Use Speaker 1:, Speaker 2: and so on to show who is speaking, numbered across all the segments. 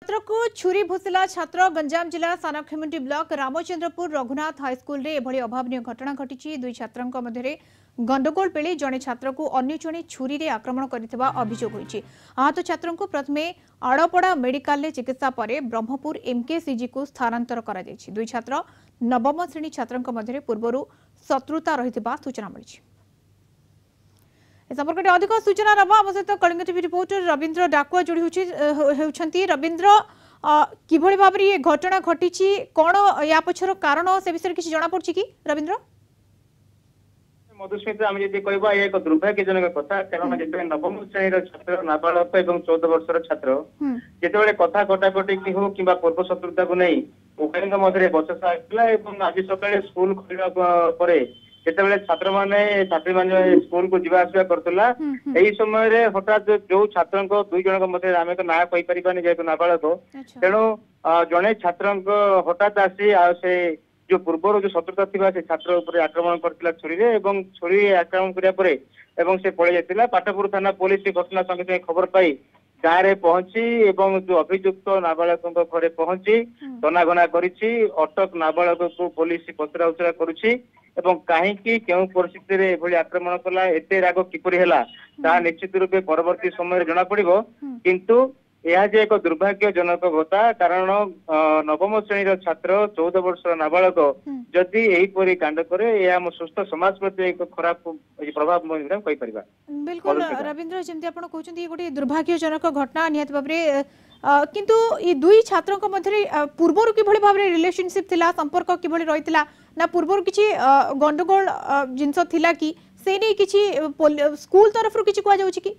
Speaker 1: छात्र को छुरी भूसिला छात्र गंजाम जिला सानखेमुंडी ब्लॉक रामचंद्रपुर रघुनाथ हाईस्कल रे एभली अभावन घटना घटी दुई छात्रों मध्य गंडगोल बेले जड़े छात्र को अन्य जड़े छुरी रे आक्रमण करथिबा अभियोग होईछि। आहत छात्रों को प्रथमे आड़पड़ा मेडिकल रे चिकित्सा पर ब्रह्मपुर एमकेसीजी को स्थानांतर करा जायछि। दुई छात्र नवम श्रेणी छात्रों मध्य पूर्व शत्रुता रहिथिबा सूचना मिलिछि। संपर्क में अधिक सूचना रहा आम सहित कलिंग टीवी रिपोर्टर रवींद्र डाकुआ जोड़ी होती। रवींद्र किभली भाव में ये घटना घटी कौन या पछर कारण से विषय किसी जना पड़ी कि रवींद्र
Speaker 2: मधुस्मिता आम जब कह एक दुर्भाग्यजनक कथा कारण जो नवम श्रेणी छात्र नाबालक और 14 वर्षर छात्र जिते कथा कटाकटी की हो कि पूर्व शत्रुता को नहीं उभयों मध्य बचसा आसाला आज सकाଳେ स्कूल खोल जिते छात्र छात्री मैंने स्कूल को जीवा आसा करता यही समय हठात जो छात्र दुई जन मध्य आम तो ना कहीपर जेहेतु नाबालक तेणु जड़े छात्र हठात आसी से जो पूर्व जो शत्रुता थी से छात्र उपर आक्रमण करता छुरी आक्रमण कराया से पलि जाता। पाटपुर थाना पुलिस घटना संगे संगे खबर पाई गाँव में पहुंची एवं जो अभियुक्त नाबालक घरे पहुंची तनाघना करिछि। अटक नाबालक को पुलिस पचरा उचरा करुछि एवं कहीं क्यों परिस्थिति रे एभली आक्रमण कला एते राग किपरि हैला ता निश्चित रूपे परवर्ती समय जना पड़िबो। किंतु यह जे एक दुर्भाग्यजनक घटा कारण नवम श्रेणी छात्र 14 वर्षर नाबालक जदि एहीपरि कांड करे यह सुस्थ समाज प्रति एक खराब प्रभाव कही परिबा।
Speaker 1: बिल्कुल रवींद्र जमती आपण कहउछन्ती गोटे दुर्भाग्यजनक घटना नियत भाबरे किंतु ये दुई छात्रों मध्य पूर्वर किभली भाव में रिलेशनशिप थिला संपर्क किभली रहितिला ना पूर्वर किछि गंडगोल जिंस थिला कि से नै किछि स्कूल तरफ किछि कोआ जाउछि कि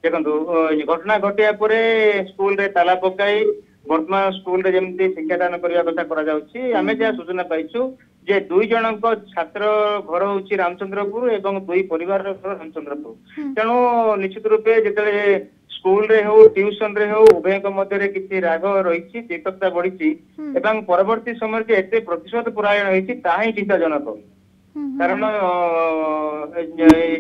Speaker 2: देखो घटना घटिया परे स्कूल रे ताला पकाई वर्तमान स्कूल रे जेमती शिक्षादान करिया कथा करा जाउछि। आमे जे सूचना पाइछु जे दुई जनक छात्र घर होछि रामचंद्रपुर एवं दुई परिवार रामचंद्रपुर तेणु निश्चित रूपे जेतले स्कूल रे हो ट्यूशन रे हो उभय मध्य किसी राग रही तीक्ष्णता बढ़ी एवं परवर्ती समय जे एते प्रतिशोध परायण होती ताही चिंताजनक कारण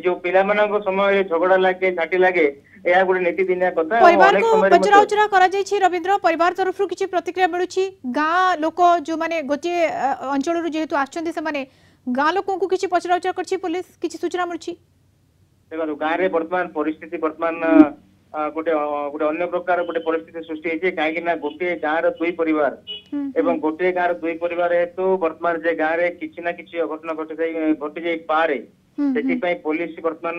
Speaker 2: जो पिला मानक समय झगड़ा लागे झाटी लागे यह गोटे नीतिदिनिया कथा।
Speaker 1: परिवार को पचरा उचरा करा जायछि रवींद्र परिवार तरफ किछि प्रतिक्रिया मिलुछि गाँ लोक जो माने गोटे अंचल जेहेतु आछन्ती से माने गाँ लोक को किछि पचरा उचरा करछि पुलिस किछि सूचना मिलुछि।
Speaker 2: देखो गाँव रे वर्तमान परिस्थिति वर्तमान गोटे गोटे अन्य प्रकार गोटे परिस्थिति सृष्टि होती कहीं गोटे गाँव दुई परिवार एवं गोटे गाँव दुई परिवार हेतु वर्तमान जे गाँव में किसी ना किसी अघटन घटी जाई पारे से पुलिस वर्तमान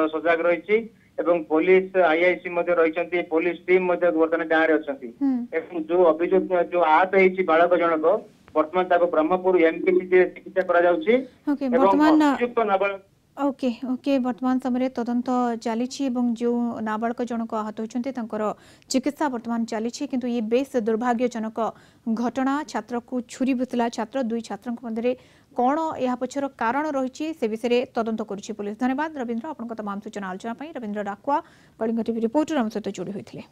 Speaker 2: सजग रही पुलिस आईआईसी रही पुलिस टीम वर्तमान गाँव में अच्छा जो अभियोग जो आहत होती बालक जनक वर्तमान ब्रह्मपुर एमकेसीजी चिकित्सा करा
Speaker 1: ओके ओके वर्तमान समय तदंत चली जो नाबालक जनक आहत होती चिकित्सा वर्तमान चली किंतु ये बेस दुर्भाग्यजनक घटना छात्र को छुरी भूसिला छात्र दुई छात्रों मध्य कौन यह पछर कारण रही से विषय तदंत करुछि पुलिस। धन्यवाद रवींद्र आपन तमाम सूचना आलोचना रवींद्र डाकुआ कलिंग टीवी रिपोर्टर आम सहित जोड़ी होते।